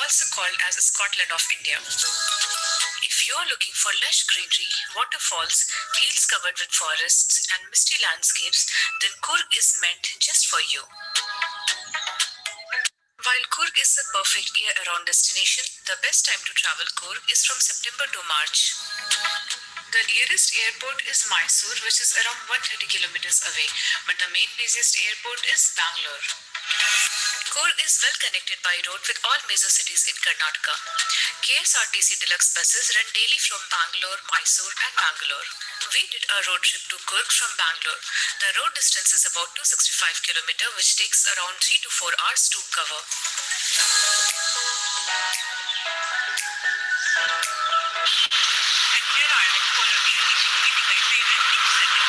also called as Scotland of India. If you're looking for lush greenery, waterfalls, hills covered with forests, and misty landscapes, then Coorg is meant just for you. While Coorg is the perfect year-round destination, the best time to travel Coorg is from September to March. The nearest airport is Mysore, which is around 130 kilometers away, but the main busiest airport is Bangalore. Coorg is well connected by road with all major cities in Karnataka. KSRTC deluxe buses run daily from Bangalore, Mysore and Bangalore. We did a road trip to Coorg from Bangalore. The road distance is about 265 km, which takes around 3 to 4 hours to cover. And here I am in Colombia, eating my favorite beef sandwich.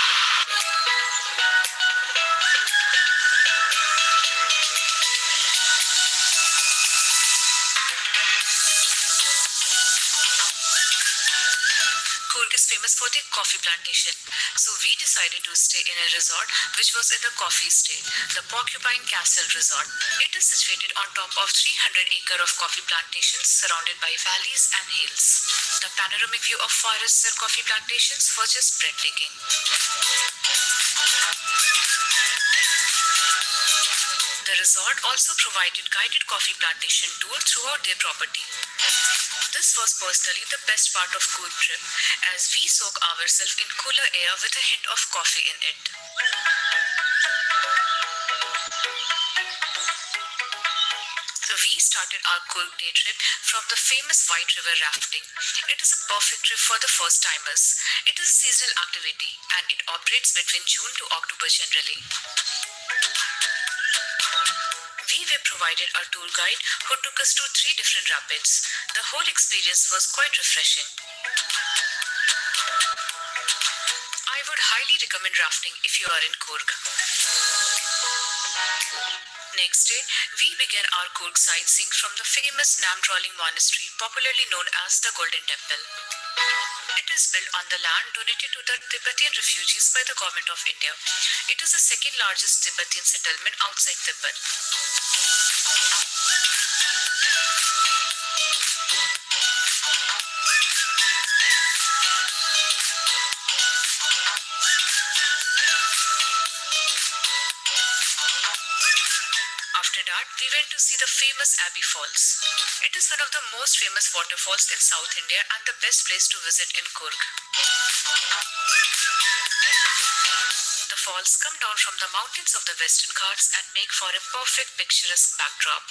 Coorg is famous for their coffee plantation, so we decided to stay in a resort which was in the coffee state, the Porcupine Castle Resort. It is situated on top of 300 acres of coffee plantations surrounded by valleys and hills. The panoramic view of forests and coffee plantations was just breathtaking. The resort also provided guided coffee plantation tour throughout their property. This was personally the best part of Coorg trip, as we soak ourselves in cooler air with a hint of coffee in it. We started our Coorg day trip from the famous White River rafting. It is a perfect trip for the first timers. It is a seasonal activity and it operates between June to October generally. We were provided a tour guide who took us to 3 different rapids. The whole experience was quite refreshing. I would highly recommend rafting if you are in Coorg. Next day, we began our Coorg sightseeing from the famous Namtrolling Monastery, popularly known as the Golden Temple. It is built on the land donated to the Tibetan refugees by the Government of India. It is the second largest Tibetan settlement outside Tibet. After that, we went to see the famous Abbey Falls. It is one of the most famous waterfalls in South India and the best place to visit in Coorg. The falls come down from the mountains of the Western Ghats and make for a perfect picturesque backdrop.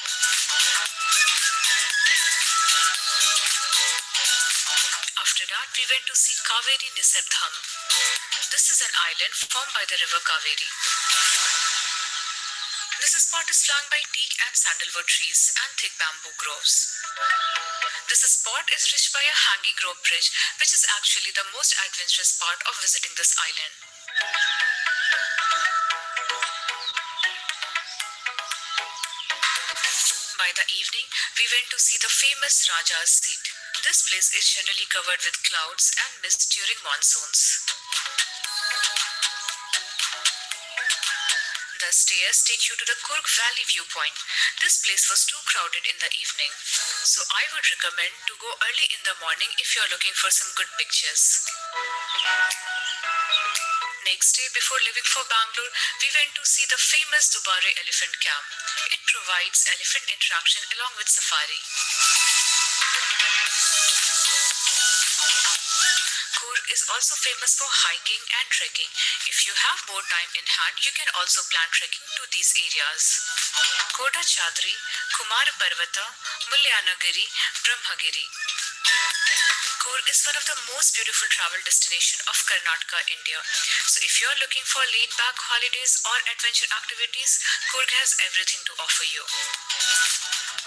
After that, we went to see Kaveri Nisar Dham. This is an island formed by the river Kaveri. This spot is flanked by teak and sandalwood trees and thick bamboo groves. This spot is reached by a hanging rope bridge, which is actually the most adventurous part of visiting this island. By the evening, we went to see the famous Raja's Seat. This place is generally covered with clouds and mist during monsoons. The stairs take you to the Coorg Valley viewpoint. This place was too crowded in the evening, so I would recommend to go early in the morning if you are looking for some good pictures. Next day, before leaving for Bangalore, we went to see the famous Dubare Elephant Camp. It provides elephant interaction along with safari. Coorg is also famous for hiking and trekking. If you have more time in hand, you can also plan trekking to these areas. Kota Chadri, Kumar Parvata, Mulyanagiri, Brahmagiri. Coorg is one of the most beautiful travel destinations of Karnataka, India. So if you are looking for laid-back holidays or adventure activities, Coorg has everything to offer you.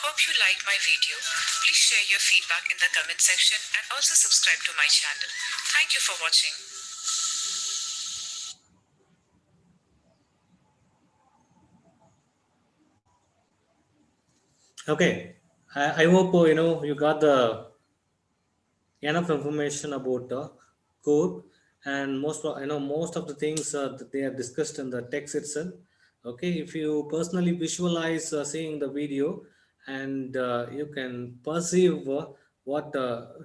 Hope you liked my video. Please share your feedback in the comment section and also subscribe to my channel. Thank you for watching. Okay, I hope you got the enough information about Coorg, and most of the things that they have discussed in the text itself. Okay, if you personally visualize seeing the video and you can perceive what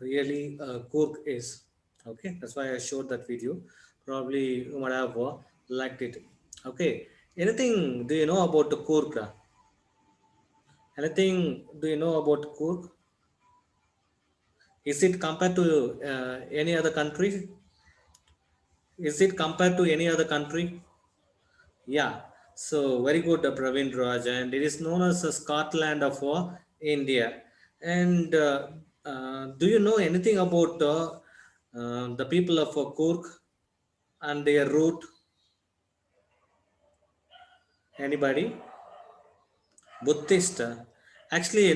really Kurk is. Okay, that's why I showed that video. Probably you might have liked it. Okay, anything do you know about the Kurk? Anything do you know about Kurk? Is it compared to any other country? Is it compared to any other country? Yeah, so very good, Praveen Raj, and it is known as Scotland of India. And do you know anything about the people of Cork and their route? Anybody? Buddhist. Actually,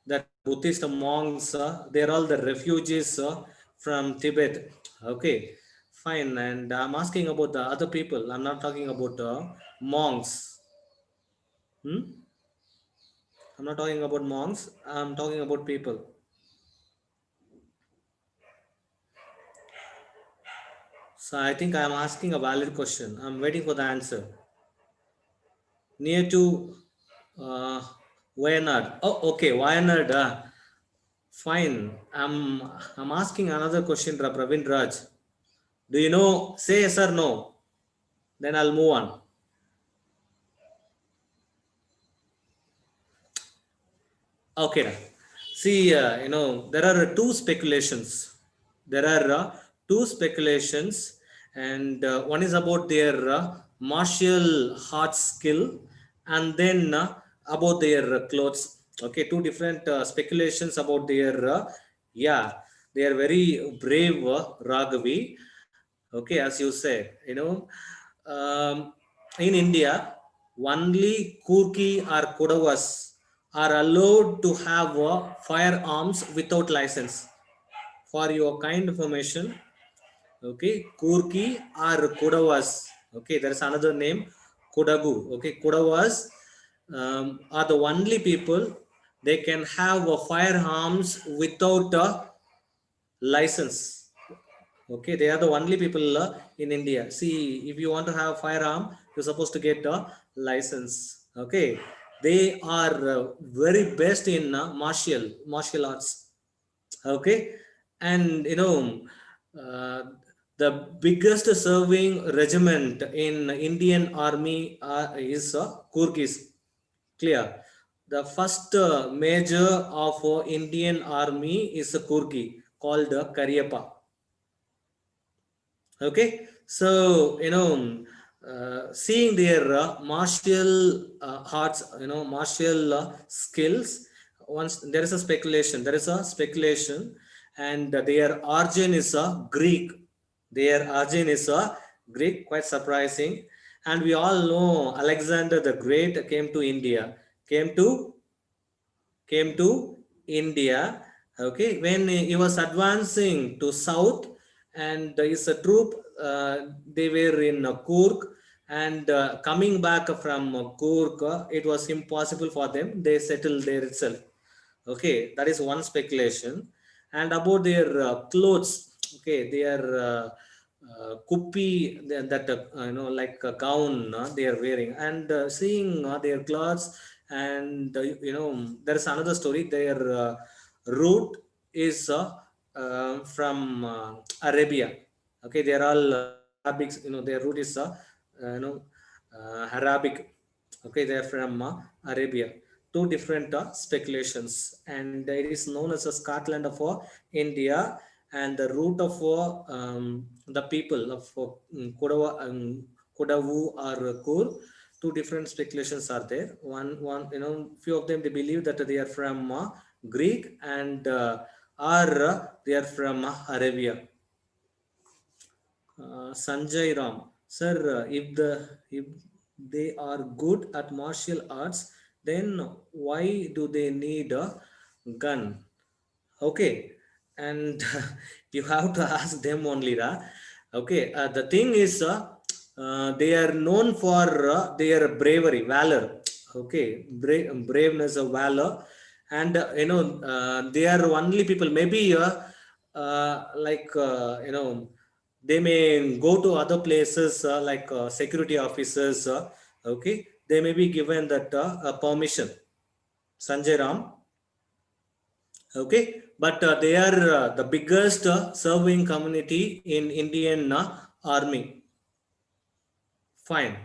that Buddhist monks, they're all the refugees from Tibet. Okay, fine. And I'm asking about the other people. I'm not talking about monks. Hmm? I'm not talking about monks. I'm talking about people. So I think I'm asking a valid question. I'm waiting for the answer. Near to uh, Wayanad. Oh, okay, Wayanad. Fine. I'm asking another question, Praveen Raj. Do you know? Say yes or no. Then I'll move on. Okay. See, there are two speculations. There are two speculations, and one is about their martial arts skill, and then about their clothes. Okay, two different speculations about their, yeah, they are very brave, Raghavi. Okay, as you said, in India, only Kurki or Kodavas are allowed to have firearms without license. For your kind information, okay, Kurki or Kodavas, okay, there is another name, Kodagu, okay, Kodavas are the only people they can have firearms without a license. Okay, they are the only people in India. See, if you want to have firearm, you're supposed to get a license. Okay, they are very best in martial arts. Okay, and uh, the biggest serving regiment in Indian Army is Kurgis. Clear. The first major of Indian Army is a Kurgi called Karyappa. Okay, so seeing their martial arts, martial skills. Once there is a speculation, and their origin is a Greek. Their origin is a Greek, quite surprising. And we all know Alexander the Great came to came to India. Okay, when he was advancing to south, and his troop, they were in Kurk, and coming back from Kurk, it was impossible for them. They settled there itself. Okay, that is one speculation. And about their clothes, okay, their kupi, that like a gown they are wearing, and seeing their clothes, and there's another story. Their root is from Arabia. Okay, they are all Arabic. Their root is Arabic. Okay, they are from Arabia. Two different speculations, and it is known as a Scotland of India, and the root of the people of Kodavu or Kur. Two different speculations are there. One, few of them they believe that they are from Greek, and or they are from Arabia. Sanjay Ram, sir, if they are good at martial arts, then why do they need a gun? Okay, and you have to ask them only, okay. The thing is, they are known for their bravery, valor. Okay, braveness of valor, and they are only people. Maybe like they may go to other places like security officers. Okay, they may be given that permission. Sanjay Ram. Okay, but they are the biggest serving community in Indian Army. Fine.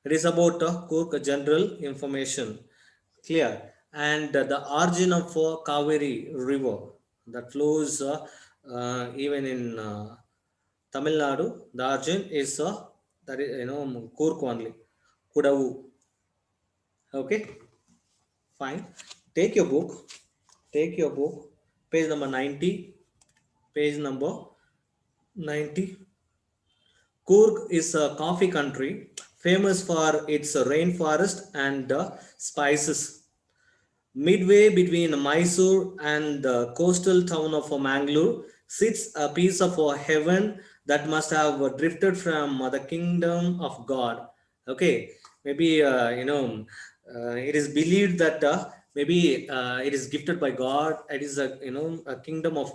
It is about Cook general information. Clear. And the origin of Kaveri River that flows even in Tamil Nadu. The origin is that is, Kurk only. Kudavu. Okay. Fine. Take your book. Take your book. Page number 90. Page number 90. Coorg is a coffee country famous for its rainforest and spices. Midway between Mysore and the coastal town of Mangalore sits a piece of heaven that must have drifted from the kingdom of God. Okay, maybe it is believed that maybe it is gifted by God. It is a kingdom of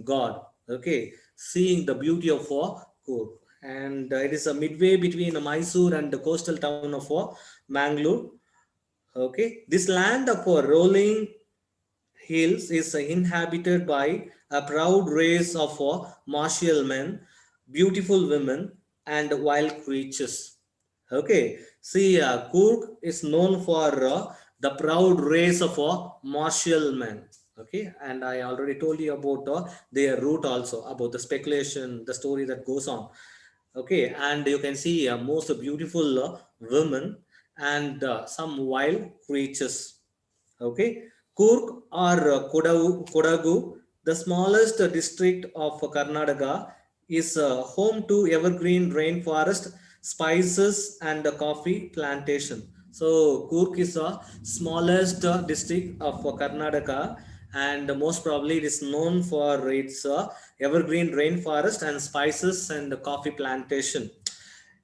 God. Okay, seeing the beauty of Coorg, and it is a midway between Mysore and the coastal town of Mangalore. Okay, this land of rolling hills is inhabited by a proud race of martial men, beautiful women, and wild creatures. Okay, see, Coorg is known for the proud race of martial men. Okay, and I already told you about their route also, about the speculation, the story that goes on. Okay, and you can see most beautiful women and some wild creatures. Okay, Coorg or Kodagu, the smallest district of Karnataka, is home to evergreen rainforest, spices, and coffee plantation. So Coorg is the smallest district of Karnataka, and most probably it is known for its evergreen rainforest and spices and coffee plantation.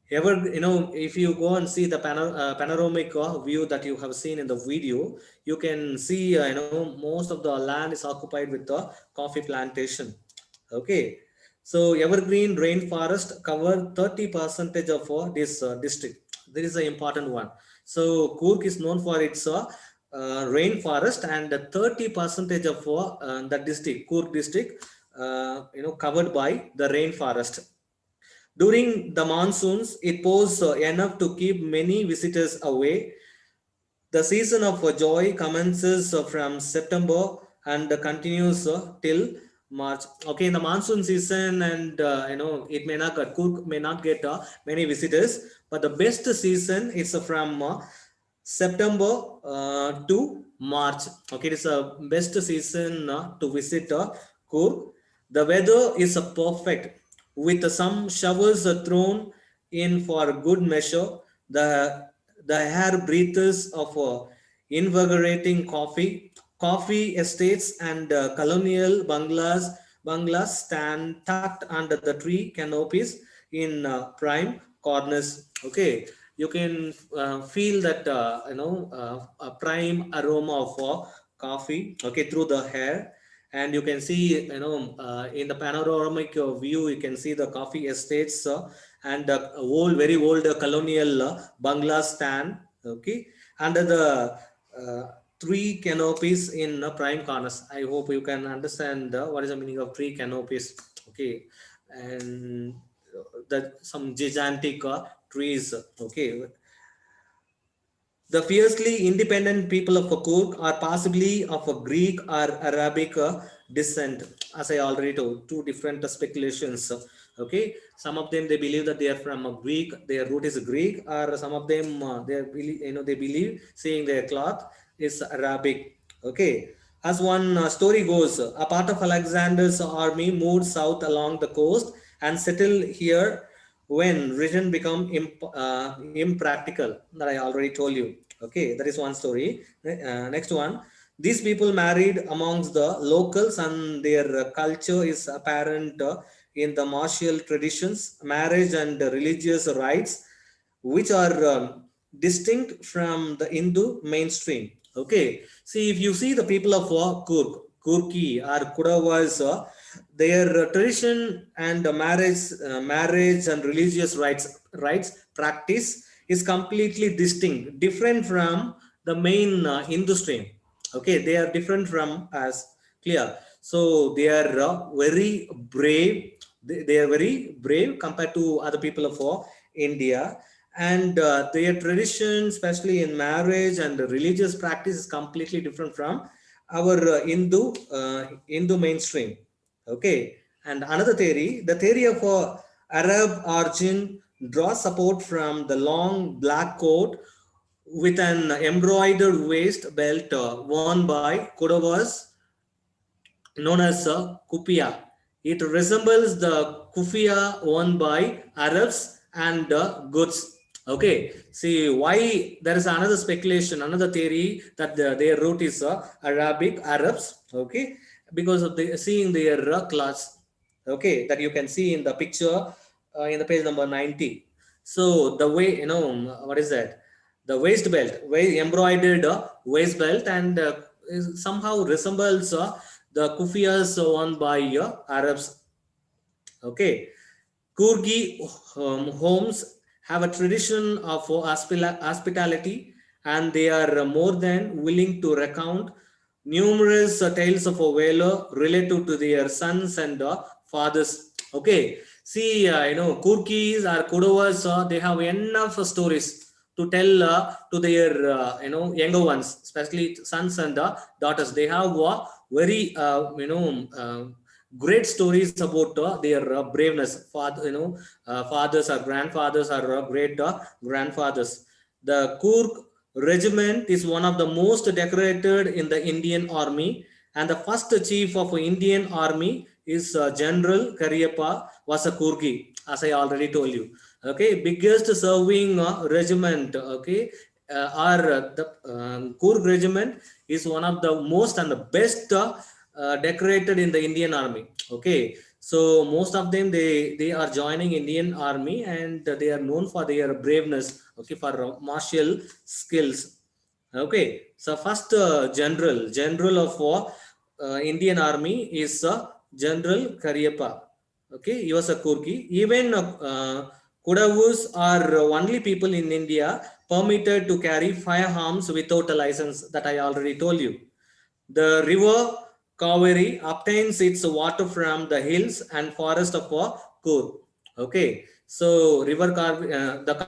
Ever, if you go and see the panoramic view that you have seen in the video, you can see most of the land is occupied with the coffee plantation. Okay, so evergreen rainforest cover 30 percentage of this district. This is an important one. So Coorg is known for its rainforest, and 30 percentage of the district, Coorg district, covered by the rainforest. During the monsoons, it pours enough to keep many visitors away. The season of joy commences from September and continues till March. Okay, in the monsoon season, and it may not get Coorg may not get many visitors, but the best season is from September to March. Okay, it is a best season to visit Coorg. The weather is perfect with some showers thrown in for good measure. The the air breathes of invigorating coffee estates and colonial bungalows stand tucked under the tree canopies in prime corners. Okay, you can feel that a prime aroma of coffee, okay, through the hair. And you can see in the panoramic view, you can see the coffee estates and the old, very old colonial bangla stand. Okay, under the three canopies in prime corners. I hope you can understand what is the meaning of three canopies. Okay, and that some gigantic trees. Okay, the fiercely independent people of Coorg are possibly of a Greek or Arabic descent, as I already told, two different speculations. Okay, some of them they believe that they are from a Greek, their root is Greek, or some of them they believe seeing their cloth is Arabic. Okay, as one story goes, a part of Alexander's army moved south along the coast and settled here when region become impractical, that I already told you. Okay, that is one story. Next one, these people married amongst the locals and their culture is apparent in the martial traditions, marriage and religious rites, which are distinct from the Hindu mainstream. Okay, see, if you see the people of Kurki or Kudavas, their tradition and marriage and religious rites practice is completely distinct, different from the main Hindu stream. Okay, they are different from us, clear. So they are very brave. They are very brave compared to other people of India. And their tradition, especially in marriage and the religious practice, is completely different from our Hindu mainstream. Okay. And another theory, the theory of Arab origin, draws support from the long black coat with an embroidered waist belt worn by Kodavas, known as kufia. It resembles the kufia worn by Arabs and goods. Okay, see why there is another speculation, another theory that their root is Arabic Arabs. Okay, because of the seeing their clothes. Okay, that you can see in the picture in the page number 90. So the way, what is that? The waist belt, embroidered waist belt, and somehow resembles the kufias worn by Arabs. Okay, Kurgi homes have a tradition of hospitality, and they are more than willing to recount numerous tales of valor related to their sons and fathers. Okay, see, Kurkis or Kodovas, they have enough stories to tell to their younger ones, especially sons and daughters. They have very great stories about their braveness. Fathers or grandfathers or great grandfathers. The Kurk regiment is one of the most decorated in the Indian army, and the first chief of Indian army is General Cariappa was a Kurgi, as I already told you. Okay, biggest serving regiment. Okay, or the Kurg regiment is one of the most and the best decorated in the Indian army. Okay, so most of them, they are joining Indian army, and they are known for their braveness. Okay, for martial skills. Okay, so first general of Indian army is General Cariappa. Okay, he was a Kurki. Even Kudavus are only people in India permitted to carry firearms without a license, that I already told you. The river Kaveri obtains its water from the hills and forest of Kur. Okay, so the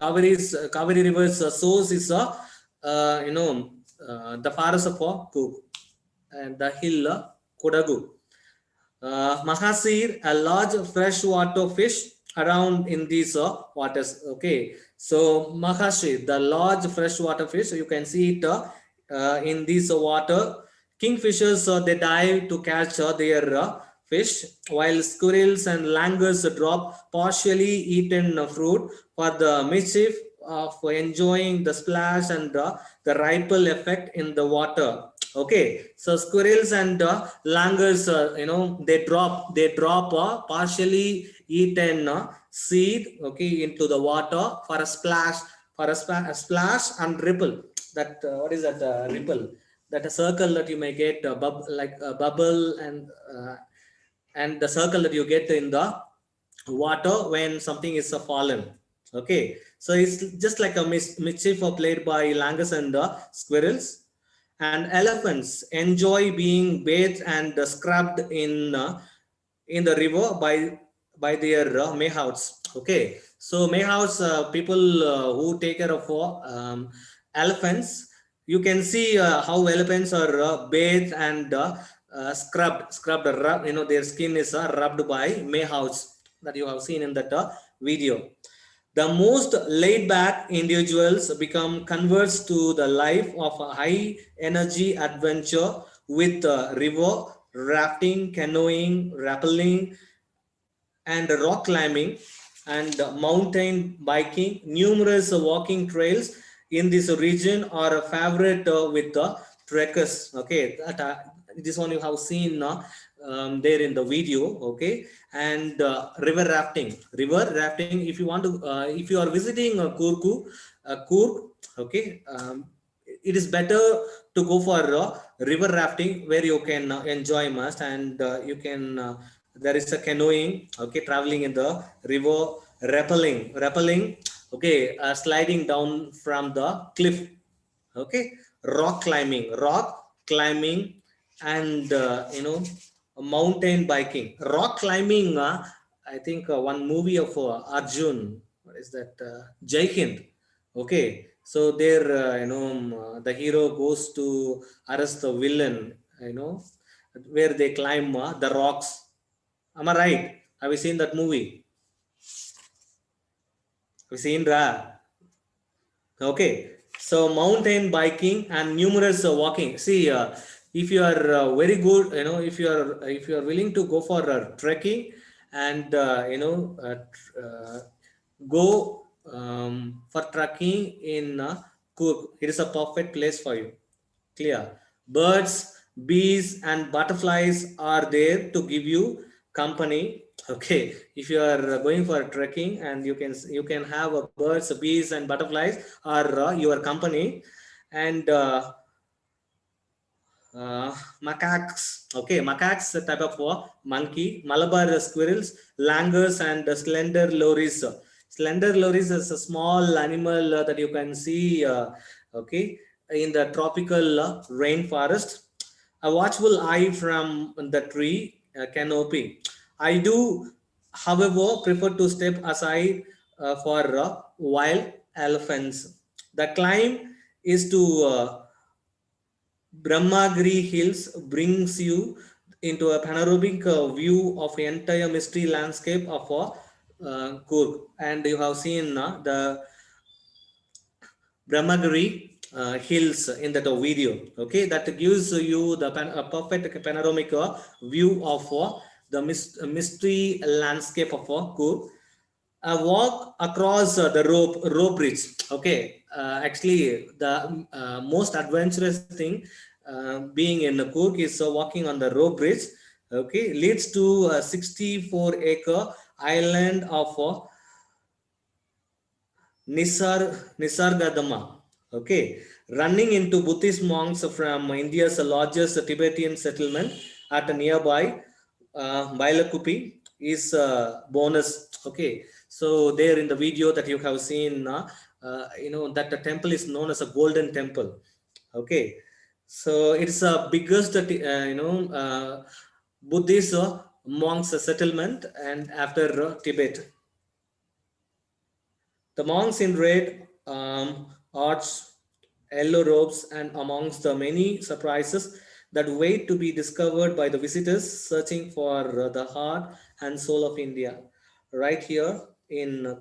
Kaveri river's source is the forest of Kur and the hill Kodagu. Mahasir, a large freshwater fish around in these waters. Okay, so Mahasir, the large freshwater fish, you can see it in this water. Kingfishers, they dive to catch their fish, while squirrels and langurs drop partially eaten fruit for the mischief of enjoying the splash and the ripple effect in the water. Okay, so squirrels and langurs, they drop partially eaten seed, okay, into the water for a splash, a splash and ripple. That what is that ripple? That a circle that you may get like a bubble, and the circle that you get in the water when something is fallen. Okay, so it's just like a mischief played by langus and squirrels. And elephants enjoy being bathed and scrubbed in the river by their mayhouts. Okay, so mayhouts, people who take care of elephants, you can see how elephants are bathed and scrubbed, their skin is rubbed by mayhouts, that you have seen in that video. The most laid back individuals become converts to the life of a high energy adventure with river rafting, canoeing, rappelling, and rock climbing, and mountain biking. Numerous walking trails in this region are a favorite with the trekkers. Okay, this one you have seen there in the video. Okay, and river rafting, if you want to, if you are visiting Kurk, okay, it is better to go for river rafting, where you can enjoy much, and you can there is a canoeing. Okay, traveling in the river. Rappelling, okay, sliding down from the cliff. Okay, rock climbing, rock climbing, and mountain biking. Rock climbing, I think one movie of Arjun, what is that? Jai Hind. Okay, so there, the hero goes to arrest the villain, where they climb the rocks. Am I right? Have you seen that movie? Have you seen Ra? Okay, so mountain biking and numerous walking. See, if you are very good, if you are willing to go for trekking and go for trekking in Cook, it is a perfect place for you. Clear. Birds, bees, and butterflies are there to give you company. Okay, if you are going for trekking, and you can have birds, bees, and butterflies are your company, and macaques. Okay, macaques, a type of monkey, Malabar squirrels, langurs, and slender lories. Slender lories is a small animal that you can see. Okay, in the tropical rainforest. A watchful eye from the tree canopy. I do, however, prefer to step aside for wild elephants. The climb is to Brahmagiri Hills brings you into a panoramic view of the entire mystery landscape of Coorg. And you have seen the Brahmagiri Hills in that video. Okay, that gives you the a perfect panoramic view of the mystery landscape of Coorg. A walk across the rope bridge. Okay, actually the most adventurous thing being in Coorg is walking on the rope bridge. Okay, leads to a 64-acre island of Nisargadama. Okay, running into Buddhist monks from India's largest Tibetan settlement at a nearby Bailakupi is a bonus. Okay, so there in the video that you have seen, that the temple is known as a golden temple. Okay, so it's a biggest, Buddhist monks settlement and after Tibet. The monks in red arch, yellow robes, and amongst the many surprises that wait to be discovered by the visitors searching for the heart and soul of India, right here in